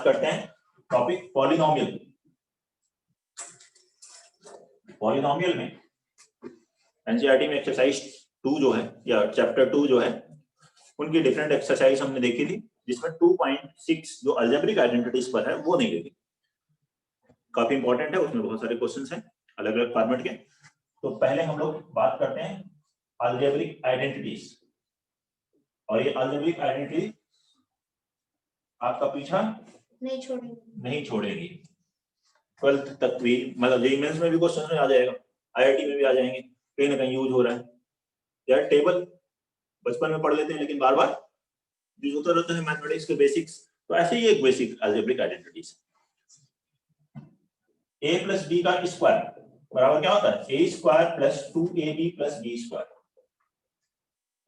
करते हैं topic polynomial. Polynomial में एनसीईआरटी में एक्सरसाइज 2 जो है या चैप्टर 2 जो है उनकी डिफरेंट एक्सरसाइज हमने देखी थी, जिसमें 2.6 जो अलजेब्रिक आइडेंटिटीज पर है वो नहीं देखी। काफी इंपॉर्टेंट है, उसमें बहुत सारे क्वेश्चंस हैं अलग अलग फॉर्मेट के। तो पहले हम लोग बात करते हैं अलजेब्रिक आइडेंटिटीज, और ये अलजेब्रिक आइडेंटिटी आपका पीछा नहीं छोड़ेगी 12th तक भी, मतलब जेईई मेंस में भी क्वेश्चन में आ जाएगा, आईआईटी में भी आ जाएंगे, कहीं ना कहीं यूज हो रहा है। यार टेबल बचपन में पढ़ लेते हैं लेकिन बार बार यूज होता रहता है मैथमेटिक्स के बेसिक्स, तो ऐसे ही एक basic algebraic identities. a plus b का स्क्वायर बराबर क्या होता है? a square plus 2ab plus b square,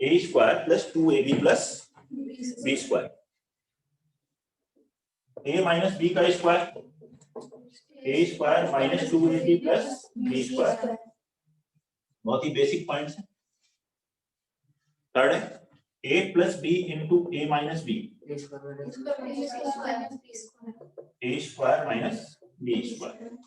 a square plus 2ab plus b square. a minus b का square a square minus 2ab plus b square. बहुत ही basic points है। Third है a plus b into a minus b, a square minus b square.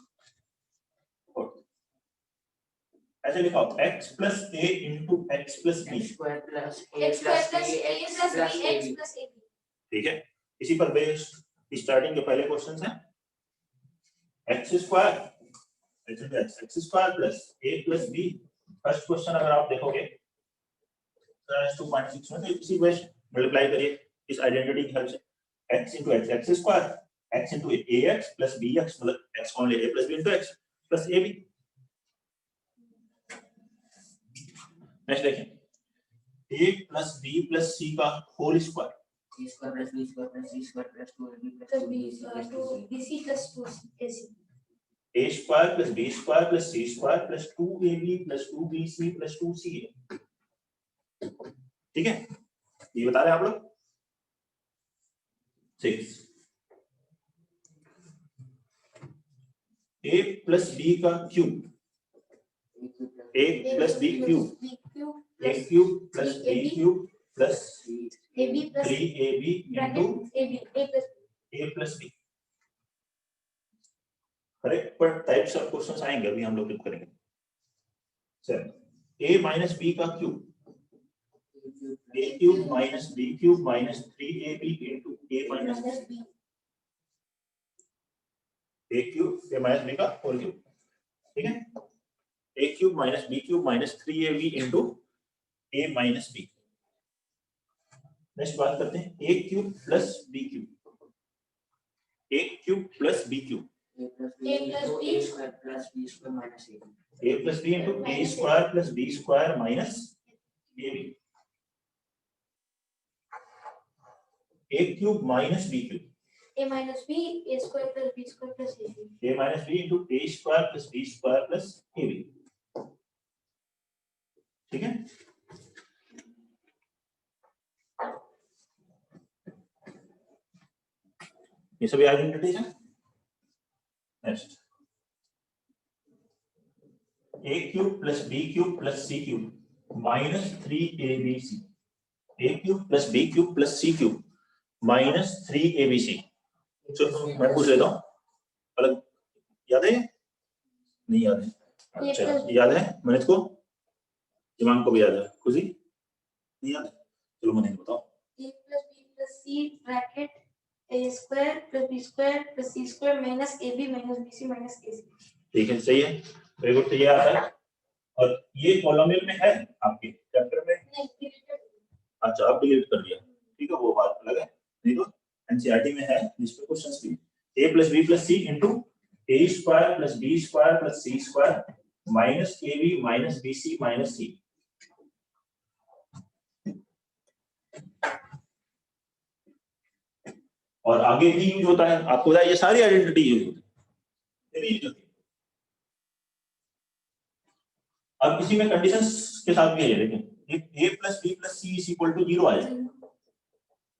ऐसे लिखो x plus a into x plus b square plus a plus b plus a। ठीक है, इसी पर based starting के पहले क्वेश्चंस हैं। x square x square plus a plus b। First question अगर आप देखोगे 2.6 में, तो इसी बेस्ड मल्टीप्लाई करिए इस आइडेंटिटी की हेल्प से। x into x square, x into ax plus bx, मतलब x कौन ले, a plus b into x plus ab। Next देखें a plus b plus c का whole square, a square plus b square plus c square plus 2ab plus bc plus 2ac। a square plus b square plus c square plus 2ab plus 2bc plus 2ca। ठीक है, ये बता रहे हैं आप लोग। 6 a plus b का cube, a plus b cube, a cube plus b cube plus 3ab into a plus b। Correct, पर टाइप्स ऑफ क्वेश्चंस आएंगे, अभी हम लोग क्लिक करेंगे। सर a माइनस b का cube, a cube minus b cube minus 3ab into a minus b, a cube a minus b का whole cube. ठीक है, a cube minus b cube minus 3ab into a minus b। Next बात करते हैं a cube plus b cube, a cube plus b cube, a plus b square plus b square minus ab, a plus b into a square plus b square minus ab। a cube minus b cube, a minus b a square plus b square plus ab, a minus b into a square plus b square plus ab। ठीक है, ये सभी identities हैं। Next a cube plus b cube plus c cube minus 3abc, a cube plus b cube plus c cube minus 3abc। चलो मैं पूछ लेता हूँ, अलग याद है? नहीं याद है? अच्छा याद है मनीष को, इमाम को भी याद है, खुशी नहीं याद? चलो मनीष बताओ। a plus b plus c bracket a square plus b square plus c square minus ab minus bc minus ac। ठीक है, सही है, वेरी गुड। तो ये आता है, और ये पॉलिनोमियल में है आपके चैप्टर में? नहीं, अच्छा आप डिलीट कर दिया, ठीक है, वो बात अलग है। नहीं तो एनसीईआरटी में है, जिस पे क्वेश्चंस भी a plus b plus c into a square plus b square plus c square minus ab minus bc minus c। और आगे भी यूज होता है, आपको पता है ये सारी आइडेंटिटी यूज होती है। अब इसी में कंडीशंस के साथ भी है, देखिए a plus b plus c is equal to 0 आएगा,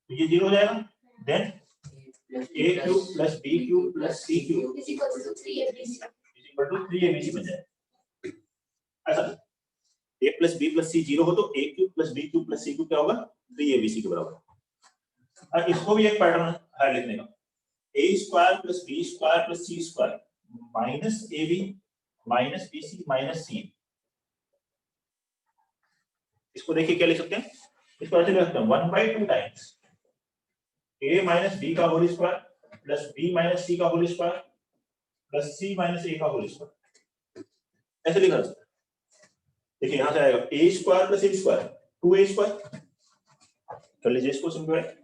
तो ये 0 हो जाएगा। Then a cube plus b cube plus c cube is equal to 3abc। Is equal to 3abc बन जाएगा। ऐसा a plus b plus c 0 हो तो a cube plus b cube plus c cube क्या होगा? 3abc के बराबर। अब इसको भी एक पैटर्न है लिखने का, a square plus b square plus c square minus a b minus b c minus c. इसको देखिए क्या लिख सकते हैं, इसको ऐसे लिख सकते हैं 1/2 टाइम्स a माइनस बी का whole square plus b minus c का whole square plus c minus a का होल स्क्वायर, ऐसे लिखा जा सकता है। देखिए यहां से आएगा a square plus a square 2a square, कर लीजिए इसको सिंप्लीफाई।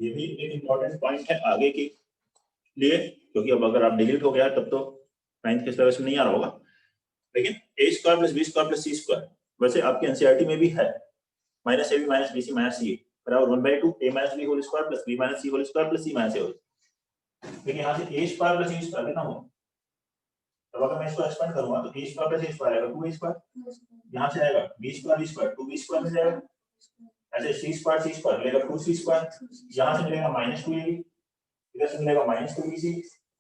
ये भी एक इंपॉर्टेंट पॉइंट है आगे के लिए, क्योंकि अब अगर आप डिलीट हो गया तब तो 9th के सिलेबस में नहीं आ रहा होगा, लेकिन a square plus b square plus c square वैसे आपके एनसीईआरटी में भी है, minus a b minus b c minus c बराबर 1/2 a minus b whole square plus b minus c whole square plus c minus a whole. लेकिन यहाँ से a square plus a square कितना होगा, तब अगर मैं इसको एक्सपेंड करूंगा तो a square plus a square आएगा 2a स्क्वायर, यहाँ से आएगा b स्क्वायर 2b स्क्वायर मिल जाएगा, ऐसे c स्क्वायर मिलेगा 2c स्क्वायर, यहाँ से मिलेगा -2ab, इधर से मिलेगा -2bc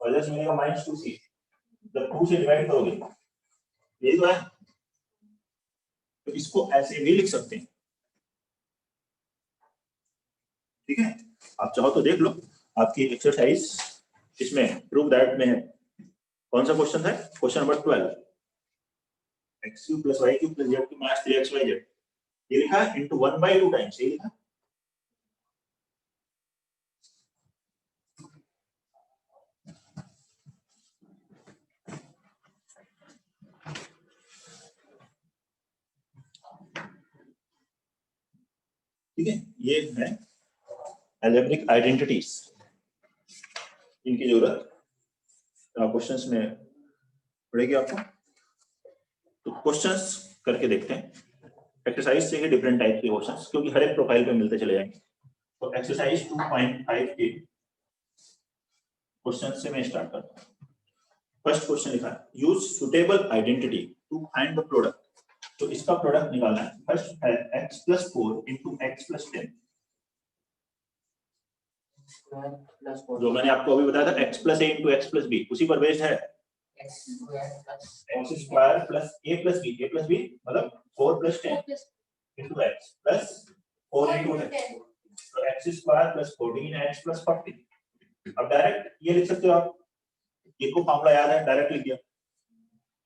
और इधर से मिलेगा -2c। जब 2 से डिवाइड करोगे यही तो है, तो इसको ऐसे भी लिख सकते हैं। ठीक है, आप चाहो तो देख लो आपकी एक्सरसाइज इसमें प्रूव दैट में है। कौन सा क्वेश्चन था, question number 12, x³ + y³ + z³ - 3xyz, ये लिखा है इनटू 1/2 टाइम्स, ये लिखा। ठीक है, ये है अलजेब्रिक आइडेंटिटीज, इनकी जरूरत क्वेश्चंस में पड़ेगी आपको। तो क्वेश्चंस करके देखते हैं, एक्सरसाइज से ही डिफरेंट टाइप के क्वेश्चंस, क्योंकि हर एक प्रोफाइल पे मिलते चले जाएंगे। तो एक्सरसाइज 2.5 के क्वेश्चन से मैं स्टार्ट करता हूँ। फर्स्ट क्वेश्चन लिखा है use suitable identity to find the product. तो इसका प्रोडक्ट निकालना है। फर्स्ट है x + 4 * x + 10, जो मैंने आपको अभी बताया था x + a * x + b, उसी पर बेस्ड है। x² + a + b मतलब 4 + 10 * x plus 4 * 10, तो x² + 14x + 40। अब डायरेक्ट ये लिख सकते हो आप, ये को फॉर्मूला याद है, डायरेक्ट लिख दिया,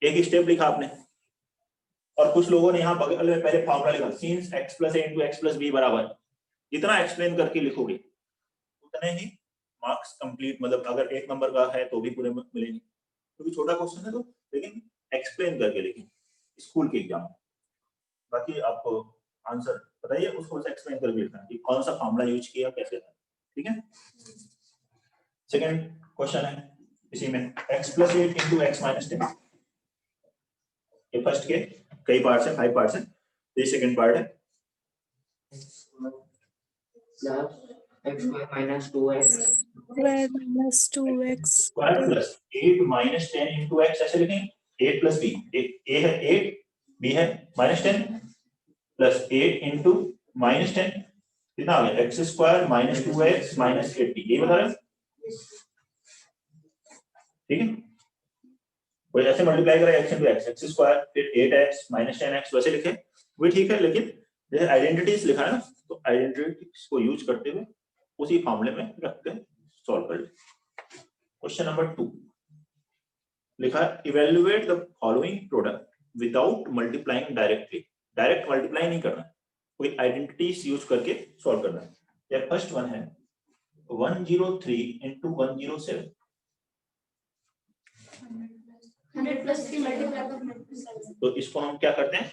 एक स्टेप लिखा आपने। और कुछ लोगों ने यहाँ बगल में पहले फॉर्मूला लिखा, since x + a * x + b बराबर, जितना एक्सप्लेन करके लिखोगे उतने ही मार्क्स कंप्लीट, मतलब अगर 1 नंबर का है तो भी पूरे मिलेंगे, क्योंकि तो छोटा क्वेश्चन है तो, लेकिन एक्सप्लेन करके लिखें स्कूल के एग्जाम में। बाकी आपको आंसर बताइए, उसको एक्सप्लेन करके लिखना कि कौन सा फॉर्मूला यूज किया, कैसे था। ठीक है, सेकंड क्वेश्चन है इसी में x + 8 * x - 10। ये फर्स्ट के कई पार्ट्स है, 5 पार्ट्स है, ये सेकंड पार्ट है। x² - 2x square minus 2x square plus 8 - 10 * x, ऐसे लिखेंगे 8 + b, a है 8, b है -10 प्लस 8 * -10 कितना आ गया, x² - 2x - 8b, ये बता रहे हैं। ठीक है, कोई ऐसे मल्टीप्लाई करेगा x * x, x² फिर 8x - 10x वैसे लिखे वो ठीक है, लेकिन जैसे आइडेंटिटीज लिखा है ना, तो आइडेंटिटीज को यूज करते हुए उसी फॉर्मूले में रख के सॉल्व कर ले। क्वेश्चन नंबर 2 लिखा है evaluate the following product without multiplying directly. Direct multiply नहीं करना, कोई आइडेंटिटीज यूज करके सॉल्व करना है। या फर्स्ट वन है 103 * 107, 100 + 3 × तो इसको हम क्या करते हैं,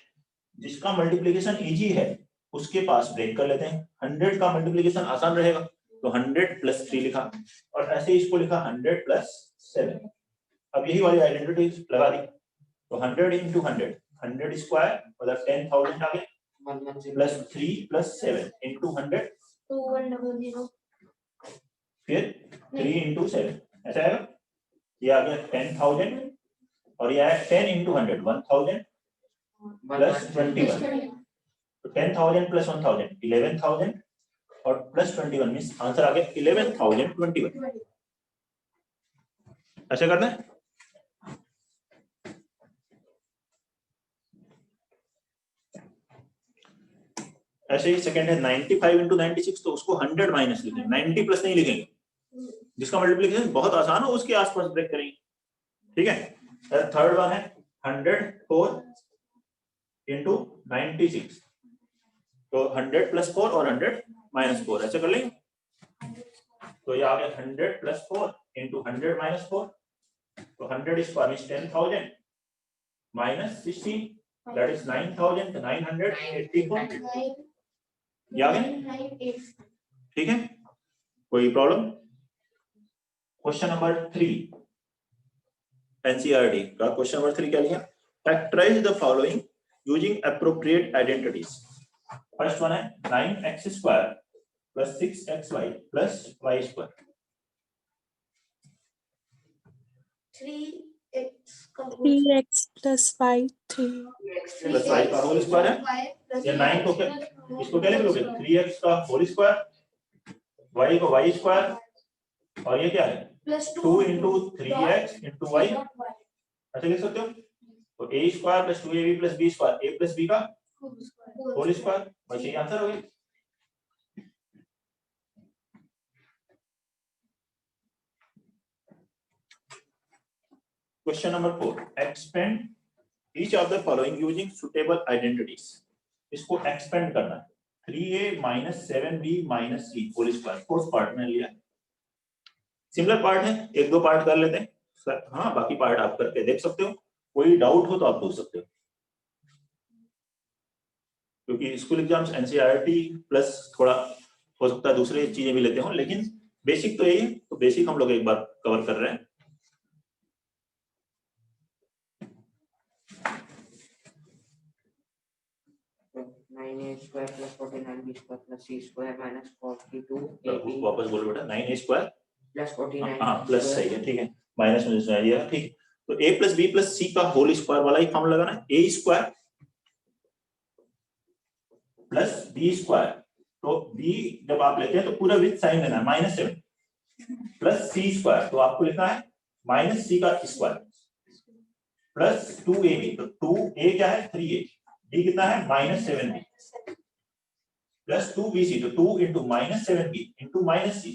जिसका मल्टीप्लिकेशन इजी है उसके पास ब्रेक कर लेते हैं। 100 का मल्टीप्लिकेशन आसान रहेगा तो 100 + 3 लिखा, और ऐसे इसको लिखा 100 + 7। अब यही वाली आइडेंटिटी लगा दी, तो 100 * 100, 100 स्क्वायर मतलब 10,000 आ गया, प्लस 3 + 7 * 100, 2100 फिर 3 * 7, ऐसा आएगा। ये आ गया 10,000 और ये आया 10 * 100, 1000 प्लस 21, तो 10,000 + 1000 11,000 और प्लस 21 मींस आंसर आ गया 11,021। ऐसे करना है। ऐसे ही सेकंड है 95 इंटू 96, तो उसको 100 माइनस लिखेंगे, 90 प्लस नहीं लिखेंगे, जिसका मल्टीप्लिकेशन बहुत आसान हो उसके आसपास ब्रेक करेंगे, ठीक है। थर्ड वन है 104 इंटू 96, तो 100 प्लस 4 और 100 माइनस 4, ऐसे कर लेंगे। तो ये आ गया 100 प्लस 4 इंटू 100 माइनस 4, तो 100 square is 10,000 minus 16, that is 9,984, ये आ गया, ठीक है। कोई प्रॉब्लम? क्वेश्चन नंबर 3 एनसीईआरटी का क्वेश्चन नंबर 3 क्या लिखा? Factorise the following using appropriate identities. First one है 9x square plus 6xy plus y square, 3x plus 5 3 plus y का होल स्क्वायर है, या 9 को क्या, इसको क्या लिख लोगे? 3x का होल स्क्वायर, y को y स्क्वायर, और ये क्या है 2 इंटू 3x इंटू y, ऐसे लिख सकते हो। तो a square plus 2ab plus b square, a plus b का होल स्क्वायर, बस यही आंसर हो गया। Question number 4 expand each of the following using suitable identities. इसको एक्सपेंड करना है, 3a minus 7b minus c whole square, fourth part में लिया, सिमिलर पार्ट है, एक दो पार्ट कर लेते हैं सर, हाँ बाकी पार्ट आप करके देख सकते हो, कोई डाउट हो तो आप पूछ सकते हो, क्योंकि स्कूल एग्जाम्स एनसीईआरटी प्लस थोड़ा हो सकता है दूसरे चीजें भी लेते हो, लेकिन बेसिक तो यही है, तो बेसिक हम लोग एक बार कवर कर रहे हैं। Square plus 49b square plus c square minus 42ab वापस बोलो बेटा, 9a स्क्वायर प्लस 49 हाँ प्लस सही है, ठीक है, माइनस में जो है ठीक है। तो a plus b plus c का होल स्क्वायर वाला ही फॉर्मूला लगाना है, a square plus b square, तो b जब आप लेते हैं तो पूरा विद साइन लेना है, माइनस 7 प्लस c स्क्वायर, तो आपको लिखना है माइनस c का स्क्वायर प्लस 2ab, तो 2a क्या है 3a, b कितना है माइनस 7b प्लस 2bc, तो 2 into minus 7b into minus c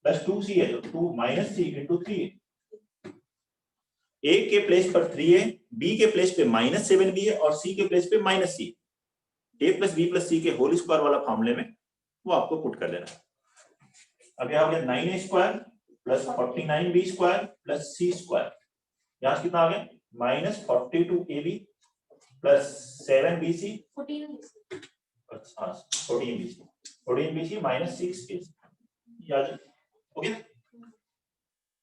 plus 2c है, तो 2 minus c into 3a, a के प्लेस पर 3a, b के प्लेस पे माइनस 7b है और c के प्लेस पे minus c, a plus b plus c के होल स्क्वायर वाला फॉर्मूले में वो आपको पुट कर देना है। अब यहां हो गया 9a square plus 49b square plus c square, यहां से कितना आ गया minus 42ab plus 7bc 14bc minus 6ac, याद ओके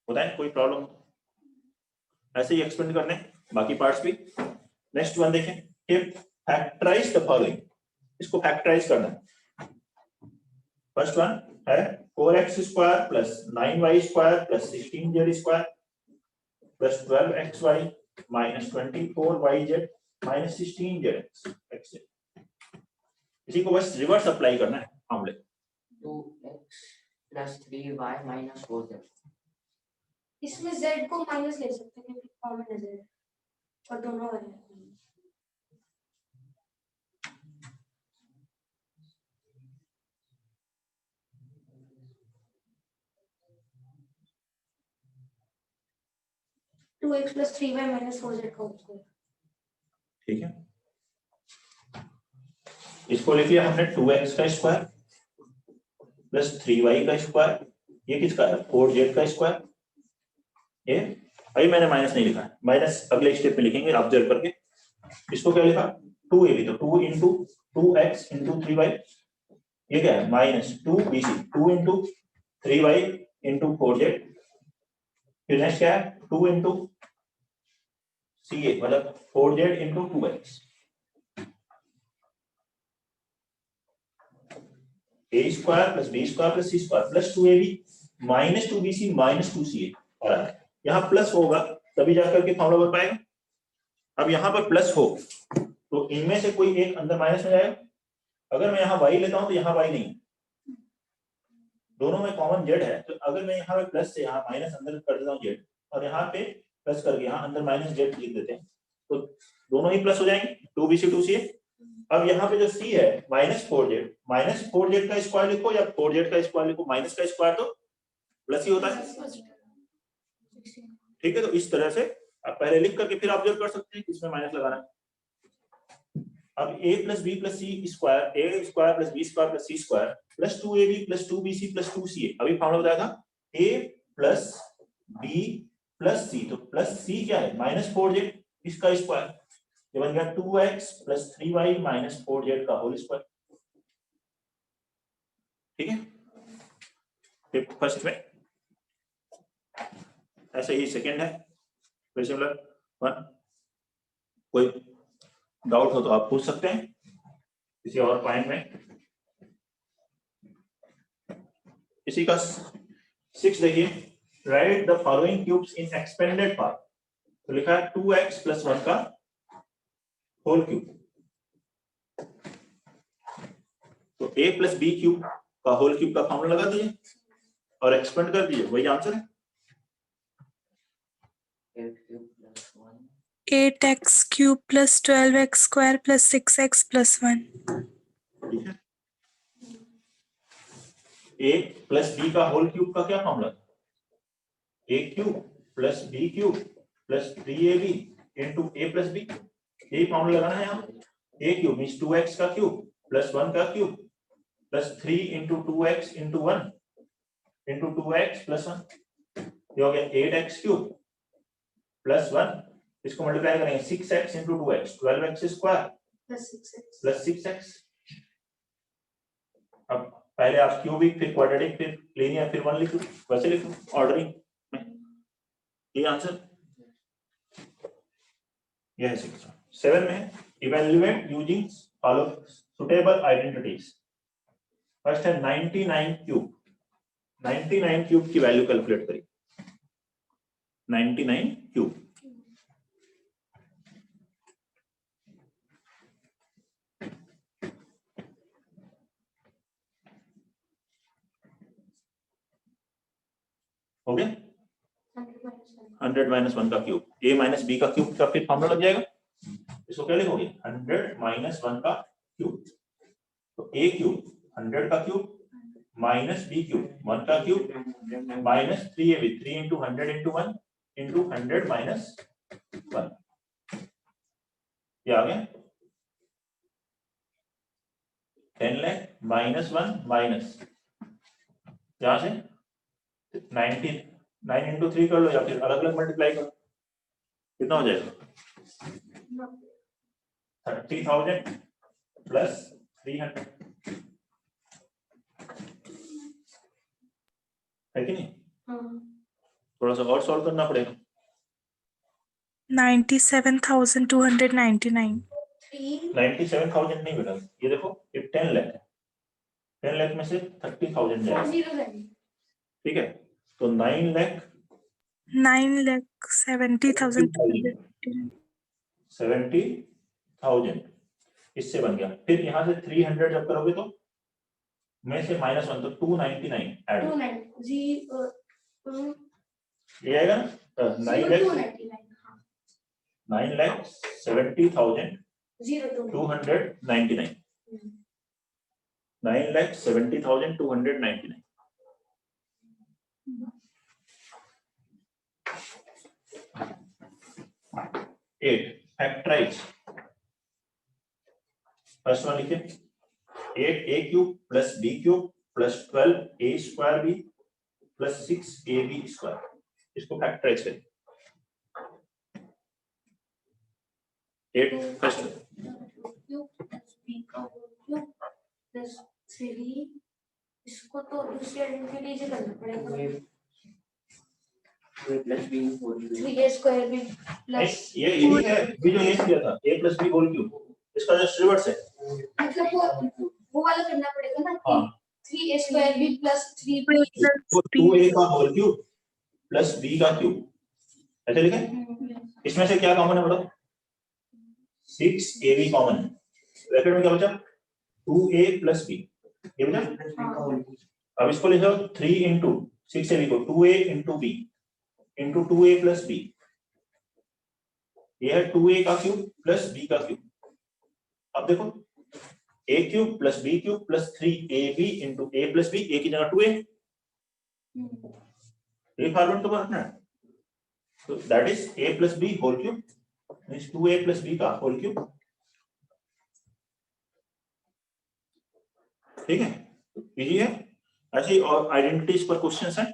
होता है, कोई प्रॉब्लम ऐसे ही एक्सपेंड करने बाकी पार्ट्स भी। नेक्स्ट वन देखें कि फैक्टराइज द फॉलोइंग, इसको फैक्टराइज करना है। फर्स्ट वन है 4x square plus 9y square plus 16z square plus 12xy minus 24yz minus 16z, इसी को बस रिवर्स अप्लाई करना है फॉर्मूले। 2x plus 3y minus 4z, इसमें z को माइनस ले सकते हैं क्योंकि कॉमन है z, और दोनों है 2x plus 3y minus 4z का स्क्वायर, ठीक है, इसको लिख लिया हमने 2x का स्क्वायर प्लस 3y का स्क्वायर, ये किसका है 4z का स्क्वायर, ये अभी मैंने माइनस नहीं लिखा है, माइनस अगले स्टेप में लिखेंगे ऑब्जर्व करके। इसको क्या लिखा 2ab, तो 2 इंटू 2x इंटू 3y, ये क्या है minus 2bc, 2 into 3y into 4z, फिर नेक्स्ट क्या है 2 इंटू ca मतलब 4z into 2x, a square plus b square plus c square plus 2ab minus 2bc minus 2ca, और यहाँ प्लस होगा तभी जाकर के फॉर्मूला बन पाएगा। अब यहाँ पर प्लस हो तो इनमें से कोई एक अंदर माइनस में जाएगा, अगर मैं यहाँ y लेता हूँ तो यहाँ y नहीं, दोनों में कॉमन z है, तो अगर मैं यहाँ पे प्लस से यहाँ माइनस अंदर कर देता हूँ z, और यहाँ पे प्लस करके यहाँ अंदर माइनस z लिख देते हैं, तो दोनों ही प्लस हो जाएंगे 2bc 2ca, अब यहाँ पे जो c है -4z का स्क्वायर लिखो या 4z का स्क्वायर लिखो, माइनस का स्क्वायर तो प्लस ही होता है, ठीक है। तो इस तरह से आप पहले लिख करके फिर ऑब्जर्व कर सकते हैं किसमें माइनस लगाना है। अब a + b + c square, a square + b square + c square + 2ab + 2bc + 2ca, अभी फॉर्मूला बताया था a + b + c, तो प्लस c क्या है -4z इसका स्क्वायर, ये बन गया 2x + 3y - 4z का होल स्क्वायर, ठीक है। फिर फर्स्ट में ऐसे ही सेकंड है सिमिलर वन। कोई डाउट हो तो आप पूछ सकते हैं किसी और पॉइंट में। इसी का 6 देखिए, right the following cubes in expanded form, तो लिखा है 2x + 1 का होल क्यूब, तो a + b क्यूब का होल क्यूब का फॉर्मूला लगा दीजिए और एक्सपेंड कर दीजिए, वही आंसर है। 8x³ + 12x² + 6x + 1. ठीक है, a + b का होल क्यूब का क्या formula, a³ + b³ + 3ab * a + b, यही फॉर्मूला लगाना है यहाँ। a³ मींस 2x का क्यूब + 1 का क्यूब + 3 * 2x * 1 * 2x + 1, ये हो गया 8x³ + 1, इसको मल्टीप्लाई करेंगे 6x * 2x 12x² + 6x। अब पहले आप क्यूबिक फिर क्वाड्रेटिक फिर लीनियर फिर 1 लिखो, वैसे लिखो ऑर्डरिंग में, ये आंसर ये है 6। 7 में evaluate using follow suitable identities. First है 99³ 99³ की वैल्यू कैलकुलेट करिए, 99³ हो गया 100 - 1 का क्यूब, a - b का क्यूब का फिर फॉर्मूला लग जाएगा, इसको क्या लिखोगे 100 - 1 का क्यूब, तो a³ 100 का क्यूब -b³ 1 का क्यूब -3ab 3 * 100 * 1 * 100 - 1, ये आ गया 10 लाख -1 माइनस यहां से 99 * 3 कर लो या फिर अलग अलग मल्टीप्लाई करो, कितना हो जाएगा 30,000 + 300, है कि नहीं। थोड़ा सा और सॉल्व करना पड़ेगा। 97,299. 97,000 नहीं बेटा, ये देखो ये 10 लाख है, 10 लाख में से 30,000 जाएगा, ठीक है, तो 9 लाख 9,70,000. 70,000 इससे बन गया। फिर यहाँ से 300 जब करोगे तो में से -1 तो 299 ऐड ये आएगा ना 9,70,299 9,70,299। 8 फैक्टराइज, फर्स्ट वन लिखिए 8a³ + b³ + 12a²b + 6ab², इसको फैक्टराइज करें। 8 फर्स्ट इसको तो दूसरी आइडेंटिटी से करना पड़ेगा, 3a² भी प्लस ये यही है भी जो ये किया था a + b होल क्यूब, इसका जस्ट रिवर्स है, मतलब वो वाला करना पड़ेगा ना हाँ 3a² भी प्लस 3b 2a का होल क्यूब प्लस b का क्यूब, ऐसे लिखे। इसमें से क्या कॉमन है बताओ 6ab कॉमन है, ब्रैकेट में क्या बचा 2a + b, ये बचा। अब इसको लिखो 3 * 6ab को 2a * b * 2a + b, ये है 2a का क्यूब प्लस b का क्यूब। अब देखो a cube plus b cube plus 3ab into a plus b, a की जगह 2a, ये फॉर्मूला तो रखना है। तो that is a plus b whole cube means 2a plus b का होल क्यूब। ठीक है, इजी है। ऐसे ही और आइडेंटिटीज पर क्वेश्चंस हैं,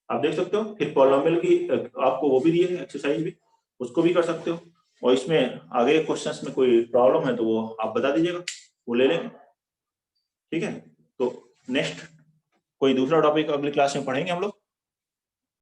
आप देख सकते हो। फिर पॉलिनोमियल की आपको वो भी दिए है एक्सरसाइज भी, उसको भी कर सकते हो। और इसमें आगे क्वेश्चंस में कोई प्रॉब्लम है तो वो आप बता दीजिएगा, वो ले लेंगे। ठीक है, तो नेक्स्ट कोई दूसरा टॉपिक अगली क्लास में पढ़ेंगे हम लोग।